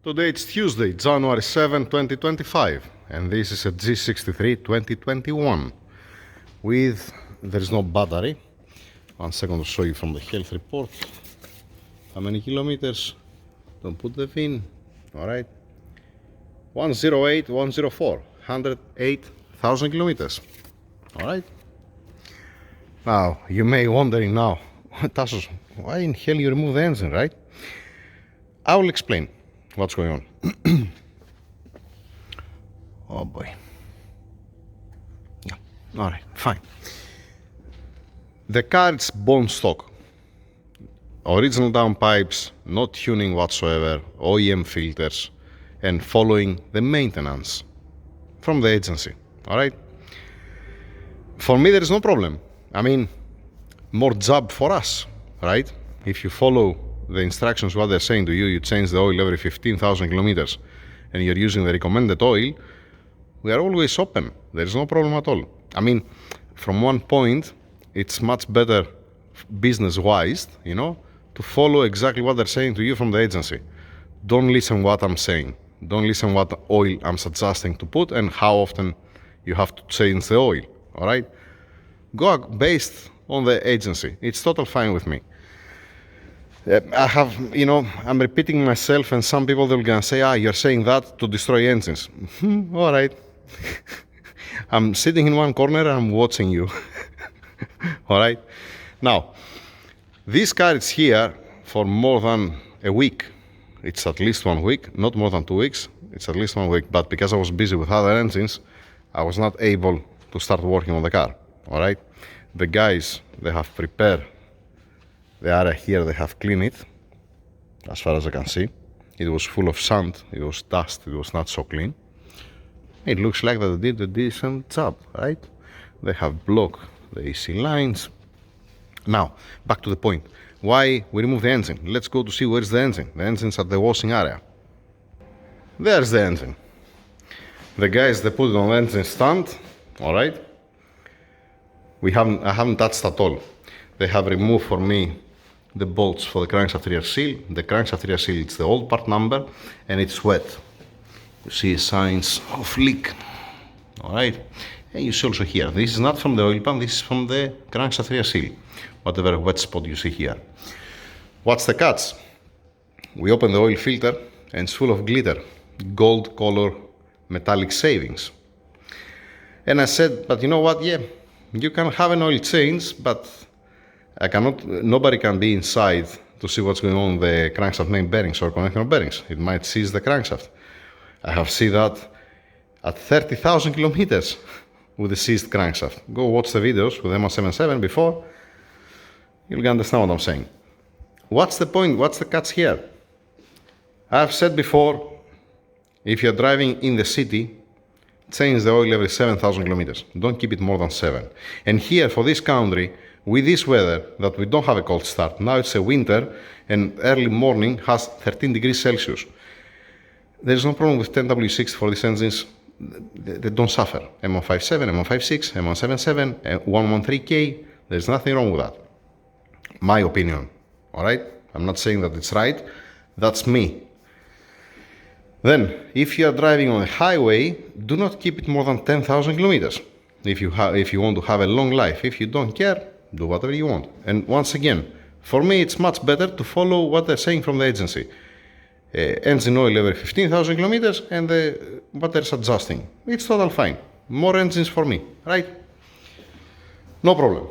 Today it's Tuesday, January 7, 2025, and this is a G63 2021 with, there's no battery. 1 second to show you from the health report. How many kilometers? Don't put the VIN. Alright. 108, 104, 108,000 kilometers. Alright. Now, you may wondering now, Tassos, why in hell you remove the engine, right? I will explain what's going on. Oh boy. Yeah. Alright, fine. The car is bone stock. Original downpipes, no tuning whatsoever, OEM filters, and following the maintenance from the agency. Alright? For me, there is no problem. I mean, more job for us, right? If you follow the instructions, what they're saying to you, you change the oil every 15,000 kilometers and you're using the recommended oil, we are always open. There is no problem at all. I mean, from one point, it's much better business-wise, to follow exactly what they're saying to you from the agency. Don't listen what I'm saying. Don't listen what oil I'm suggesting to put and how often you have to change the oil, all right? Go based on the agency. It's totally fine with me. I have, I'm repeating myself, and some people, they're gonna say, you're saying that to destroy engines. All right. I'm sitting in one corner and I'm watching you. All right. Now, this car is here for more than a week. It's at least 1 week, not more than 2 weeks. It's at least 1 week, but because I was busy with other engines, I was not able to start working on the car. All right. The guys, they have prepared the area here, they have cleaned it, as far as I can see. It was full of sand, it was dust, it was not so clean. It looks like that they did a decent job, right? They have blocked the AC lines. Now, back to the point. Why we remove the engine? Let's go to see where's the engine. The engine's at the washing area. There's the engine. The guys, they put it on the engine stand, all right? I haven't touched at all. They have removed for me the bolts for the crankshaft rear seal. The crankshaft rear seal, it's the old part number and it's wet. You see signs of leak. Alright, and you see also here, this is not from the oil pan, this is from the crankshaft rear seal. Whatever wet spot you see here. What's the catch? We open the oil filter and it's full of glitter, gold color metallic shavings. And I said, but you know what, yeah, you can have an oil change, but nobody can be inside to see what's going on with the crankshaft main bearings or connector bearings. It might seize the crankshaft. I have seen that at 30,000 kilometers with the seized crankshaft. Go watch the videos with M177 before. You'll understand what I'm saying. What's the point? What's the catch here? I've said before, if you're driving in the city, change the oil every 7,000 kilometers. Don't keep it more than 7. And here, for this country, with this weather, that we don't have a cold start, now it's a winter and early morning has 13 degrees Celsius. There's no problem with 10W6 for these engines, they don't suffer. M157, M156, M177, 113K, there's nothing wrong with that. My opinion, alright? I'm not saying that it's right, that's me. Then, if you are driving on a highway, do not keep it more than 10,000 kilometers. If you want to have a long life, if you don't care, do whatever you want. And once again, for me, it's much better to follow what they're saying from the agency. Engine oil every 15,000 kilometers and what they're suggesting. It's total fine. More engines for me, right? No problem.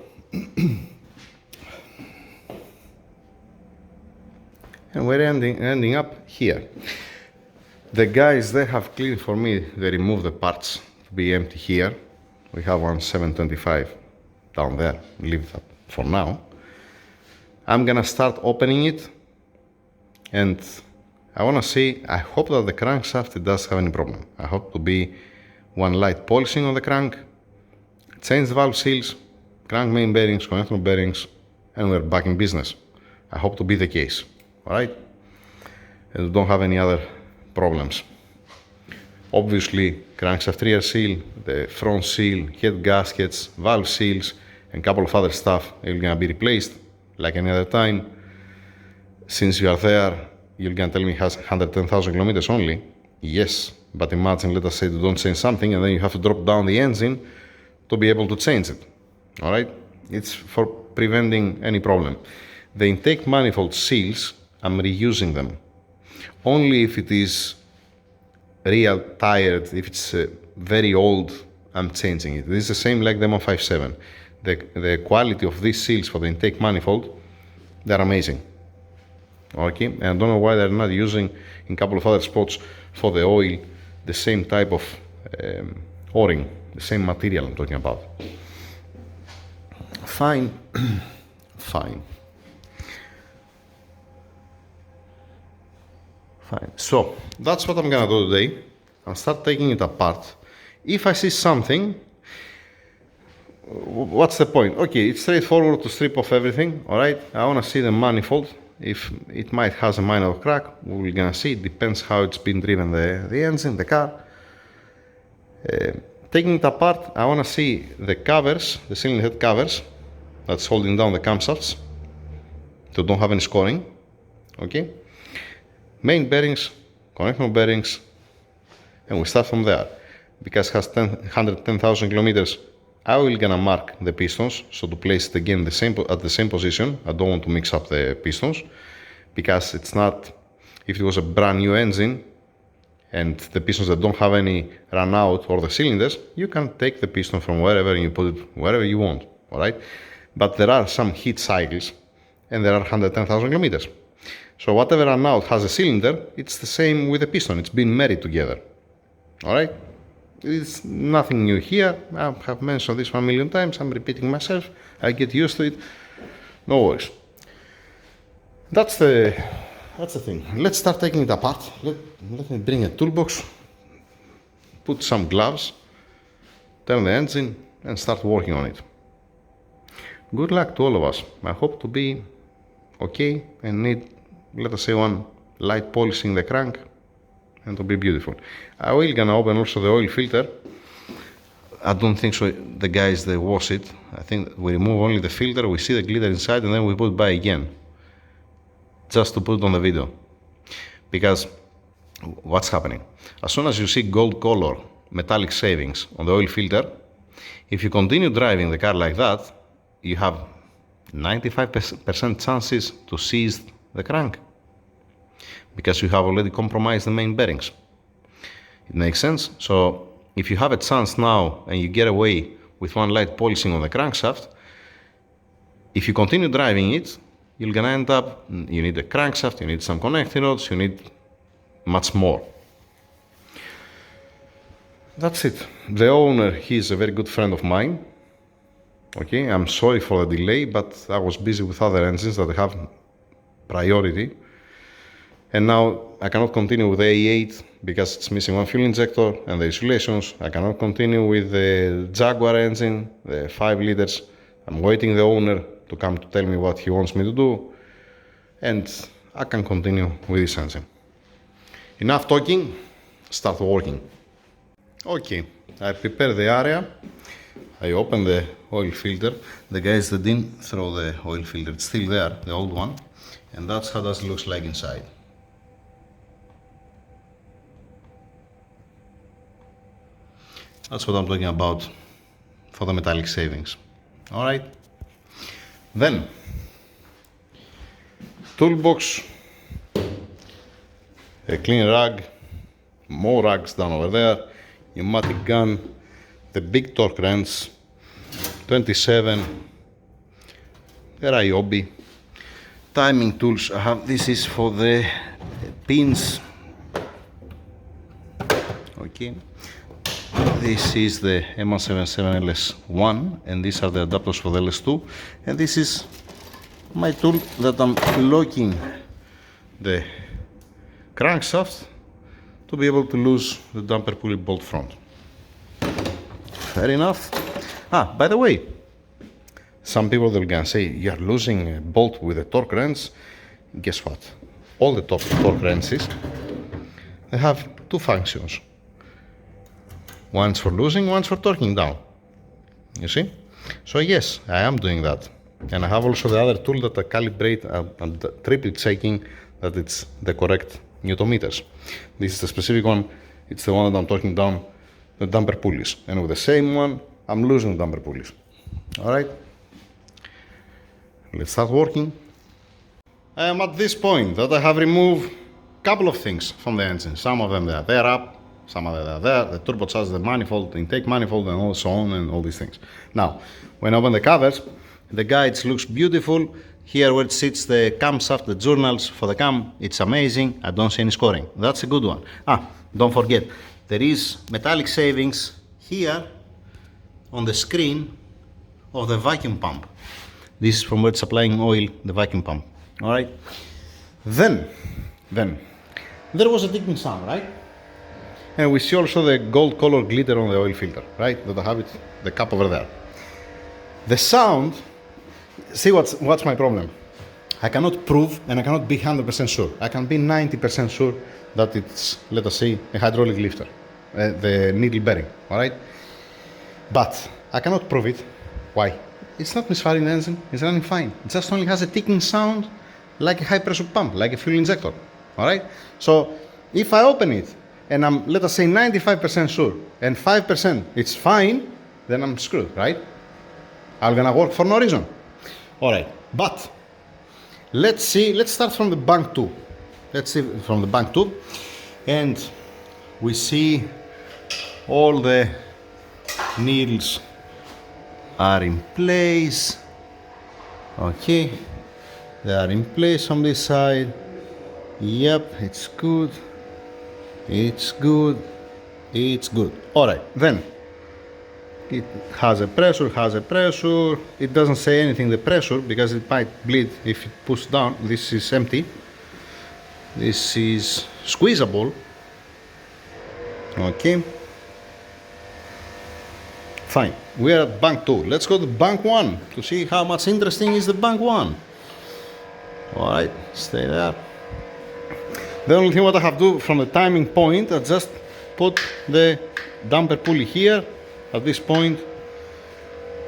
And we're ending up here. The guys, they have cleaned for me, they removed the parts to be empty here. We have one 725 down there, leave that for now. I'm gonna start opening it and I wanna see, I hope that the crankshaft doesn't have any problem. I hope to be one light polishing on the crank, change the valve seals, crank main bearings, connector bearings, and we're back in business. I hope to be the case, alright? And we don't have any other problems. Obviously, crankshaft rear seal, the front seal, head gaskets, valve seals, and a couple of other stuff are gonna be replaced like any other time. Since you are there, you're gonna tell me it has 110,000 kilometers only. Yes, but imagine, let us say you don't change something and then you have to drop down the engine to be able to change it. All right, it's for preventing any problem. The intake manifold seals, I'm reusing them. Only if it is real tired, if it's very old, I'm changing it. This is the same like the M157. The quality of these seals for the intake manifold, they're amazing. Okay, and I don't know why they're not using in a couple of other spots for the oil the same type of o-ring, the same material I'm talking about. Fine. Fine. So that's what I'm gonna do today. I'll start taking it apart. If I see something, what's the point? Okay, it's straightforward to strip off everything. All right, I want to see the manifold. If it might has a minor crack, we're gonna see. It depends how it's been driven, the engine, the car. Taking it apart, I want to see the covers, the cylinder head covers that's holding down the camshafts, so don't have any scoring. Okay, main bearings, connector bearings, and we start from there. Because it has 110,000 kilometers, I will gonna mark the pistons, so to place it again at the same position. I don't want to mix up the pistons, because it's not, if it was a brand new engine and the pistons that don't have any run out, or the cylinders, you can take the piston from wherever and you put it wherever you want, all right? But there are some heat cycles and there are 110,000 kilometers. So whatever run out has a cylinder, it's the same with the piston, it's been married together, all right? It's nothing new here. I have mentioned this 1 million times. I'm repeating myself. I get used to it. No worries. That's the thing. Let's start taking it apart. Let me bring a toolbox, put some gloves, turn the engine, and start working on it. Good luck to all of us. I hope to be okay and need, let us say, one light polishing the crank, and to be beautiful. I will gonna open also the oil filter. I don't think so the guys they wash it. I think we remove only the filter, we see the glitter inside, and then we put by again, just to put on the video. Because what's happening? As soon as you see gold color metallic shavings on the oil filter, if you continue driving the car like that, you have 95% chances to seize the crank, because you have already compromised the main bearings. It makes sense? So if you have a chance now and you get away with one light polishing on the crankshaft, if you continue driving it, you're gonna end up, you need a crankshaft, you need some connecting rods, you need much more. That's it. The owner, he's a very good friend of mine. Okay, I'm sorry for the delay, but I was busy with other engines that have priority. And now I cannot continue with the A8 because it's missing one fuel injector and the insulations. I cannot continue with the Jaguar engine, the 5 liters. I'm waiting the owner to come to tell me what he wants me to do. And I can continue with this engine. Enough talking, start working. Okay, I prepare the area. I open the oil filter. The guys that didn't throw the oil filter, it's still there, the old one. And that's how that looks like inside. That's what I'm talking about for the metallic shavings. All right. Then, toolbox, a clean rag, more rags down over there, pneumatic gun, the big torque wrench, 27, the Ryobi, timing tools. I have, this is for the pins. Okay. This is the M177 LS1 and these are the adapters for the LS2, and this is my tool that I'm locking the crankshaft to be able to lose the damper pulley bolt front. Fair enough. By the way, some people they're gonna say you're losing a bolt with a torque wrench. Guess what? All the torque wrenches, they have two functions. One's for losing, one's for torquing down. You see? So yes, I am doing that. And I have also the other tool that I calibrate and triple checking that it's the correct Newton meters. This is the specific one, it's the one that I'm talking down the damper pulleys. And with the same one, I'm losing the damper pulleys. Alright, let's start working. I am at this point that I have removed a couple of things from the engine. Some of them they are there up, some of them are there, the turbocharger, the manifold, the intake manifold, and all so on and all these things. Now, when I open the covers, the guides looks beautiful. Here where it sits the camshaft, the journals for the cam, it's amazing. I don't see any scoring. That's a good one. Don't forget, there is metallic savings here on the screen of the vacuum pump. This is from where it's supplying oil, the vacuum pump. Alright? Then, there was a ticking sound, right? And we see also the gold color glitter on the oil filter, right? That I have it, the cap over there. The sound, see what's my problem? I cannot prove and I cannot be 100% sure. I can be 90% sure that it's, let us say, a hydraulic lifter, the needle bearing, alright? But I cannot prove it. Why? It's not misfiring the engine, it's running fine. It just only has a ticking sound like a high pressure pump, like a fuel injector, alright? So if I open it and I'm, let us say, 95% sure and 5% it's fine, then I'm screwed, right? I'm gonna work for no reason. Alright, but let's start from the bank 2. Let's see from the bank 2, and we see all the needles are in place. Okay, they are in place on this side. Yep, it's good. It's good. It's good. Alright, then it has a pressure, It doesn't say anything, the pressure, because it might bleed if it pushes down. This is empty. This is squeezable. Okay. Fine. We are at bank 2. Let's go to bank 1 to see how much interesting is the bank 1. Alright, stay there. The only thing what I have to do from the timing point, I just put the damper pulley here at this point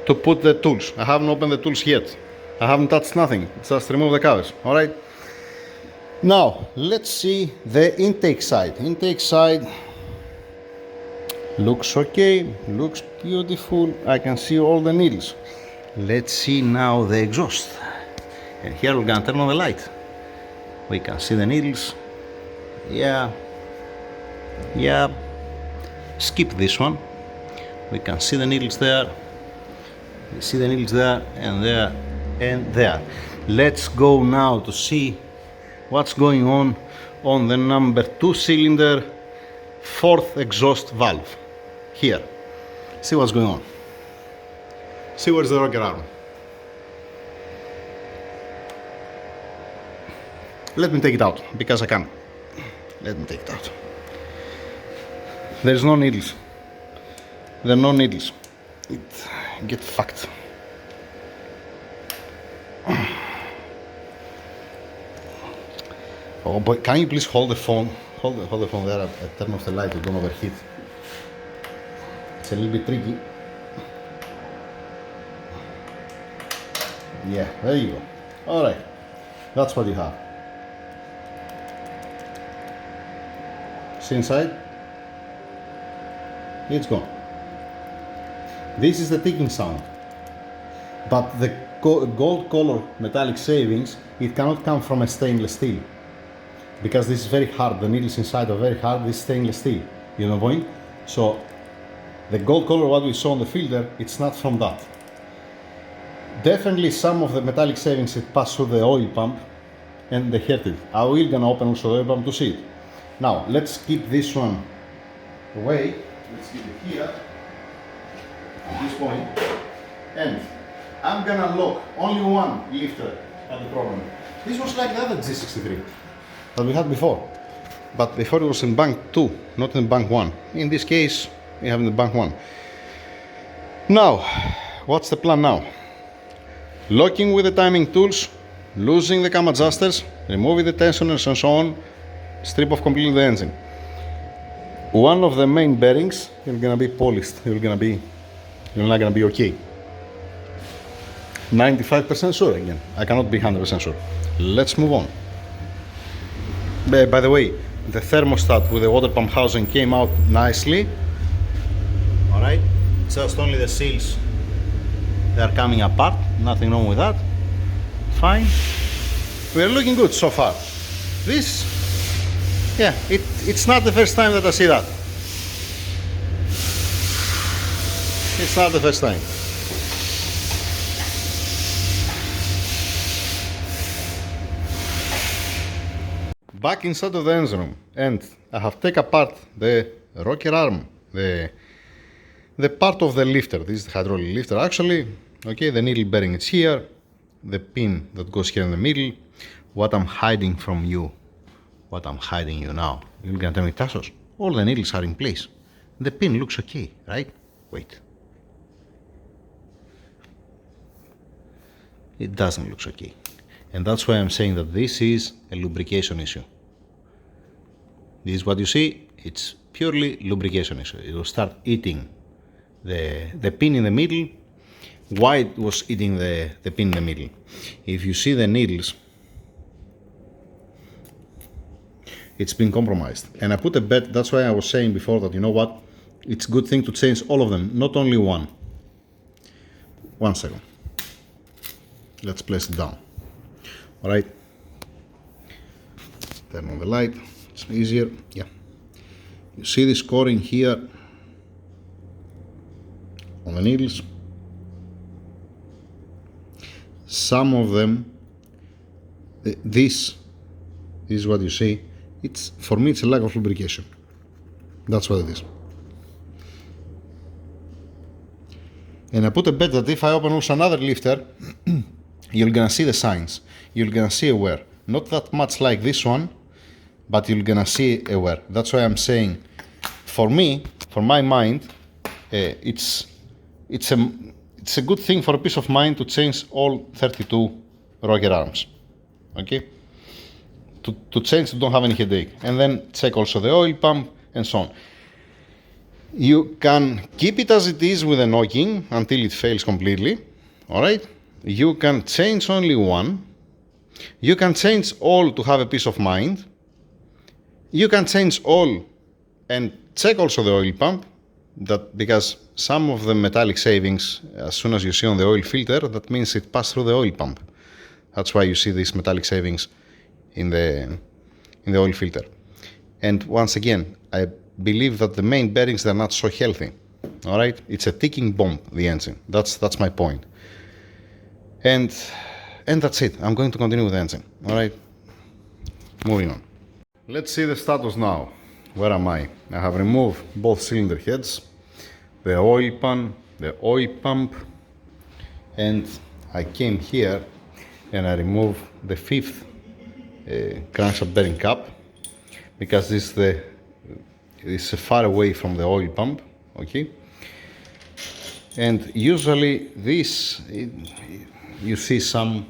to put the tools. I haven't opened the tools yet. I haven't touched nothing. Just remove the covers. Alright. Now, let's see the intake side. Intake side looks okay, looks beautiful. I can see all the needles. Let's see now the exhaust. And here we're gonna turn on the light. We can see the needles. Yeah. Skip this one. We can see the needles there. We see the needles there and there and there. Let's go now to see what's going on the number 2 cylinder 4th exhaust valve. Here. See what's going on. See where's the rocker arm. Let me take it out because I can. Let me take it out. There's no needles. There are no needles. It get fucked. Oh boy, can you please hold the phone? Hold the phone there. I turn off the light to don't overheat. It's a little bit tricky. Yeah, there you go. Alright, that's what you have. See inside? It's gone. This is the ticking sound. But the gold color metallic savings, it cannot come from a stainless steel. Because this is very hard, the needles inside are very hard, this stainless steel. You know the point? So, the gold color what we saw on the filter, it's not from that. Definitely some of the metallic savings it passed through the oil pump and they hurt it. I will gonna open also the oil pump to see it. Now, let's keep this one away. Let's keep it here, at this point. And I'm gonna lock only one lifter at the problem. This was like the other G63 that we had before. But before it was in bank 2, not in bank 1. In this case, we have in the bank 1. Now, what's the plan now? Locking with the timing tools, losing the cam adjusters, removing the tensioners and so on, strip off completely the engine. One of the main bearings is gonna be polished. You're not gonna be okay. 95% sure again. I cannot be 100% sure. Let's move on. By the way, the thermostat with the water pump housing came out nicely. Alright, just only the seals, they are coming apart, nothing wrong with that. Fine. We are looking good so far. This, yeah, it's not the first time that I see that. It's not the first time. Back inside of the engine room, and I have taken apart the rocker arm, the part of the lifter. This is the hydraulic lifter actually. Okay, the needle bearing is here, the pin that goes here in the middle. What I'm hiding from you, what I'm hiding you now. You're gonna tell me, Tassos, all the needles are in place. The pin looks okay, right? Wait. It doesn't look okay. And that's why I'm saying that this is a lubrication issue. This is what you see, it's purely lubrication issue. It will start eating the pin in the middle. Why it was eating the pin in the middle? If you see the needles, it's been compromised. And I put a bet, that's why I was saying before that, you know what, it's a good thing to change all of them, not only one. 1 second. Let's place it down. Alright. Turn on the light, it's easier. Yeah. You see the scoring here on the needles. Some of them, this is what you see. It's, for me, it's a lack of lubrication. That's what it is. And I put a bet that if I open also another lifter, you're gonna see the signs. You're gonna see a wear. Not that much like this one, but you're gonna see a wear. That's why I'm saying, for me, for my mind, it's a good thing for a peace of mind to change all 32 rocker arms. Okay? To change, you don't have any headache. And then check also the oil pump and so on. You can keep it as it is with the knocking until it fails completely. Alright? You can change only one. You can change all to have a peace of mind. You can change all and check also the oil pump, that because some of the metallic savings, as soon as you see on the oil filter, that means it passed through the oil pump. That's why you see these metallic savings in the oil filter. And once again, I believe that the main bearings, they're not so healthy. All right, it's a ticking bomb, the engine. That's my point. And that's it. I'm going to continue with the engine. All right, moving on. Let's see the status now. Where am I? I have removed both cylinder heads, the oil pan, the oil pump, and I came here and I removed the fifth crankshaft bearing cap, because this is far away from the oil pump. Okay, and usually this you see some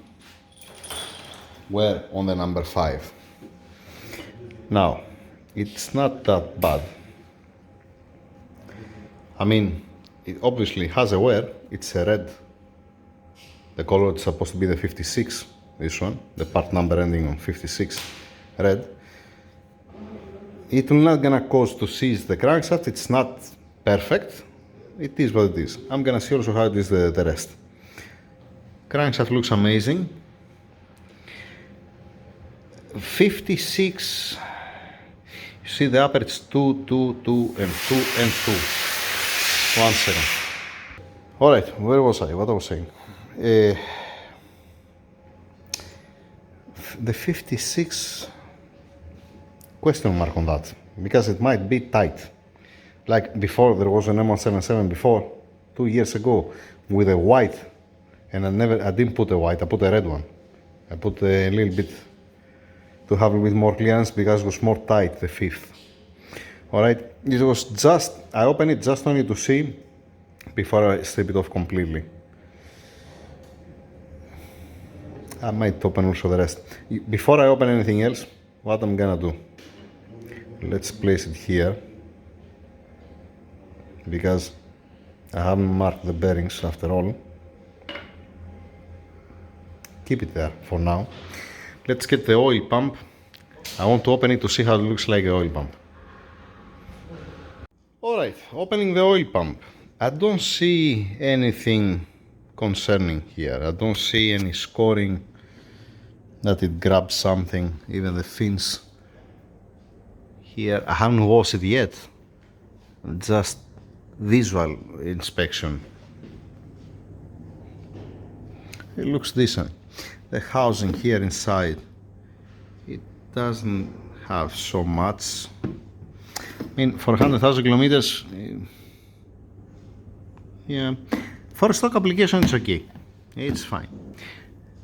wear on the number 5. Now it's not that bad. I mean, it obviously has a wear. It's a red. The color is supposed to be the 56, this one, the part number ending on 56, red. It will not gonna cause to seize the crankshaft. It's not perfect. It is what it is. I'm gonna see also how it is the rest. Crankshaft looks amazing. 56, you see the upper, it's 2, 2, 2, and 2, and 2. 1 second. All right, where was I? What I was saying? The 56, question mark on that, because it might be tight. Like before, there was an M177 before, 2 years ago, with a white, and I didn't put a white, I put a red one. I put a little bit, to have a little bit more clearance, because it was more tight, the fifth. Alright, it was just, I opened it just only to see, before I strip it off completely. I might open also the rest. Before I open anything else, what I'm gonna do, let's place it here, because I haven't marked the bearings after all. Keep it there for now. Let's get the oil pump I want to open it to see how it looks like an oil pump. Alright, opening the oil pump. I don't see anything concerning here. I don't see any scoring that it grabs something, even the fins here. I haven't washed it yet, just visual inspection. It looks decent. The housing here inside, it doesn't have so much. I mean, for 100,000 kilometers, yeah, for a stock application it's okay, it's fine.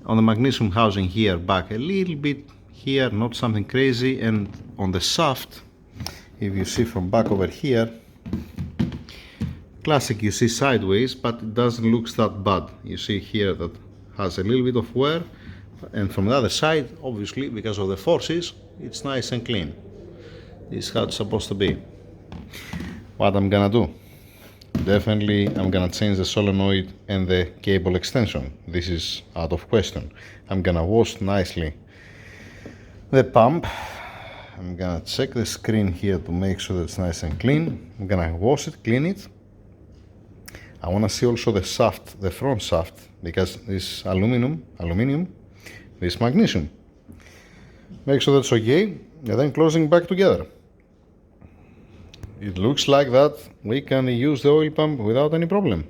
On the magnesium housing here back a little bit here, not something crazy, and on the shaft, if you see from back over here, classic you see sideways, but it doesn't look that bad. You see here that has a little bit of wear, and from the other side, obviously because of the forces, it's nice and clean. This is how it's supposed to be. What I'm gonna do? Definitely I'm gonna change the solenoid and the cable extension. This is out of question. I'm gonna wash nicely the pump. I'm gonna check the screen here to make sure that it's nice and clean. I'm gonna wash it, clean it. I wanna see also the shaft, the front shaft, because this aluminum, this magnesium. Make sure that's okay, and then closing back together. It looks like that we can use the oil pump without any problem.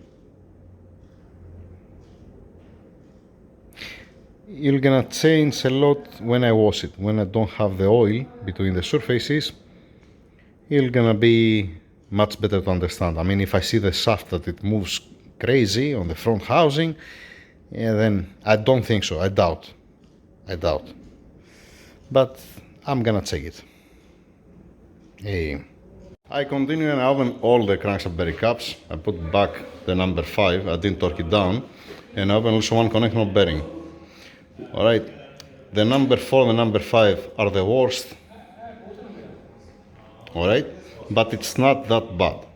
You're gonna change a lot when I wash it. When I don't have the oil between the surfaces, it's gonna be much better to understand. I mean, if I see the shaft that it moves crazy on the front housing, yeah, then I don't think so. I doubt. But I'm gonna check it. Hey. I continue and I open all the crankshaft bearing caps. I put back the number 5, I didn't torque it down, and I open also one connection bearing. Alright, the number 4 and the number 5 are the worst. Alright, but it's not that bad.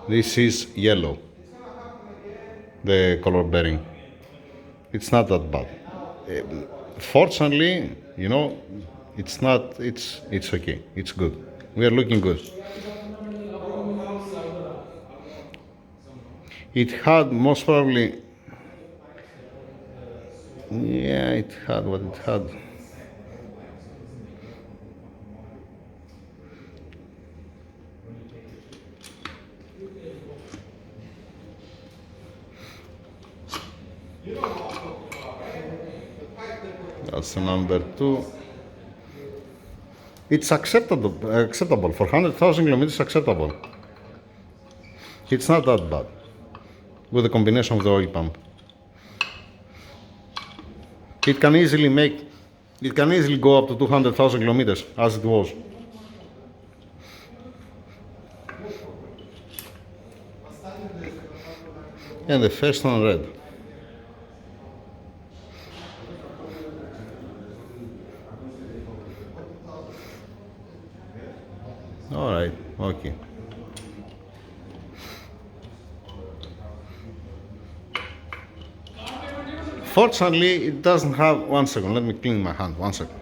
This is yellow, the color bearing. It's not that bad. Fortunately, you know, it's okay, it's good. We are looking good. It had most probably, yeah, it had what it had. That's the number 2. It's acceptable for 100,000 kilometers. Acceptable. It's not that bad with the combination of the oil pump. It can easily go up to 200,000 kilometers as it was. And the first one red. Alright, okay. Fortunately, it doesn't have, one second, let me clean my hand, one second.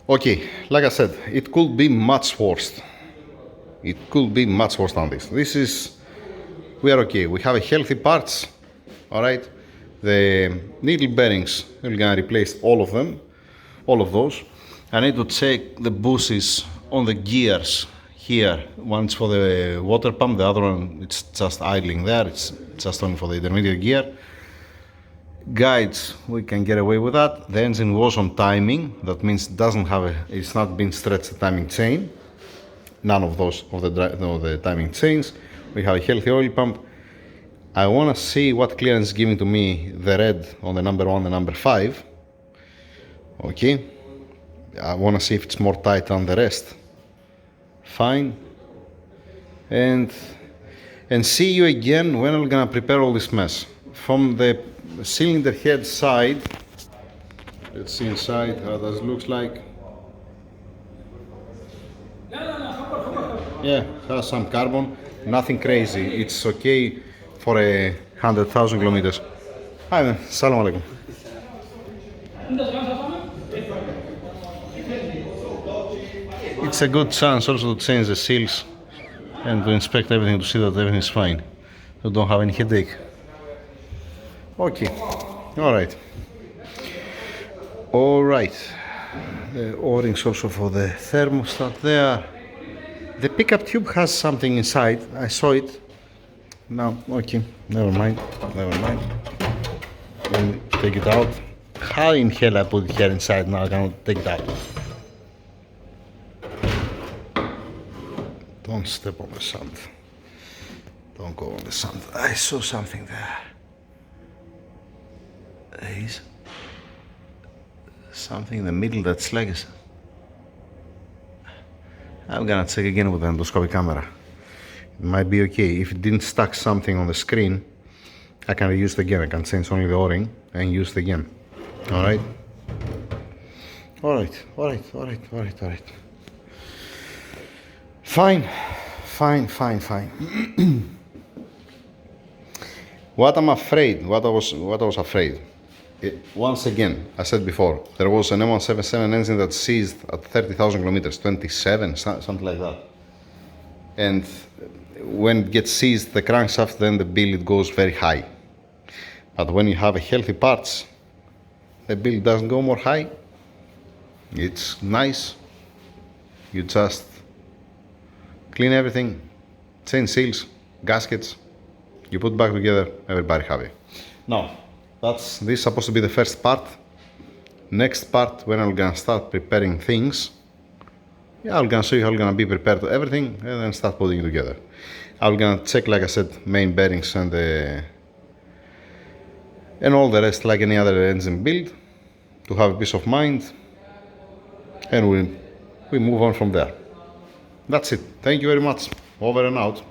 Okay, like I said, it could be much worse. It could be much worse than this. We are okay, we have a healthy parts, alright. The needle bearings, we're gonna replace all of them, all of those. I need to check the bushings on the gears here. One's for the water pump, the other one, it's just idling there, it's just only for the intermediate gear. Guides, we can get away with that. The engine was on timing, that means it's not been stretched the timing chain. None of those of the timing chains. We have a healthy oil pump. I want to see what clearance is giving to me the red on the number 1 and number 5. Okay, I want to see if it's more tight than the rest. Fine. And see you again when I'm gonna prepare all this mess. From the cylinder head side, let's see inside how that looks like. Yeah, has some carbon, nothing crazy. It's okay for 100,000 kilometers. Hi man, salam alaikum. it's a good chance also to change the seals and to inspect everything to see that everything is fine. You don't have any headache. Okay, alright. Alright. The O-rings also for the thermostat there. The pickup tube has something inside. I saw it. No, okay, never mind. Let me take it out. How in hell I put it here inside? Now I cannot take it out. Don't step on the sand. Don't go on the sand. I saw something there. There is something in the middle that's like I'm gonna check again with the endoscopic camera. It might be okay. If it didn't stuck something on the screen, I can reuse it again. I can change only the O-ring and use it again. Alright? Alright. Fine. What I'm afraid, what I was afraid. Once again, I said before, there was an M177 engine that seized at 30,000 kilometers, 27, something like that. And when it gets seized, the crankshaft, then the bill, it goes very high. But when you have a healthy parts, the bill doesn't go more high. It's nice. You just clean everything, change seals, gaskets, you put back together, everybody happy. Now, this is supposed to be the first part. Next part, when I'm gonna start preparing things, I'm gonna show you how I'm gonna be prepared to everything and then start putting it together. I'm gonna check, like I said, main bearings and all the rest, like any other engine build, to have a peace of mind, and we move on from there. That's it. Thank you very much. Over and out.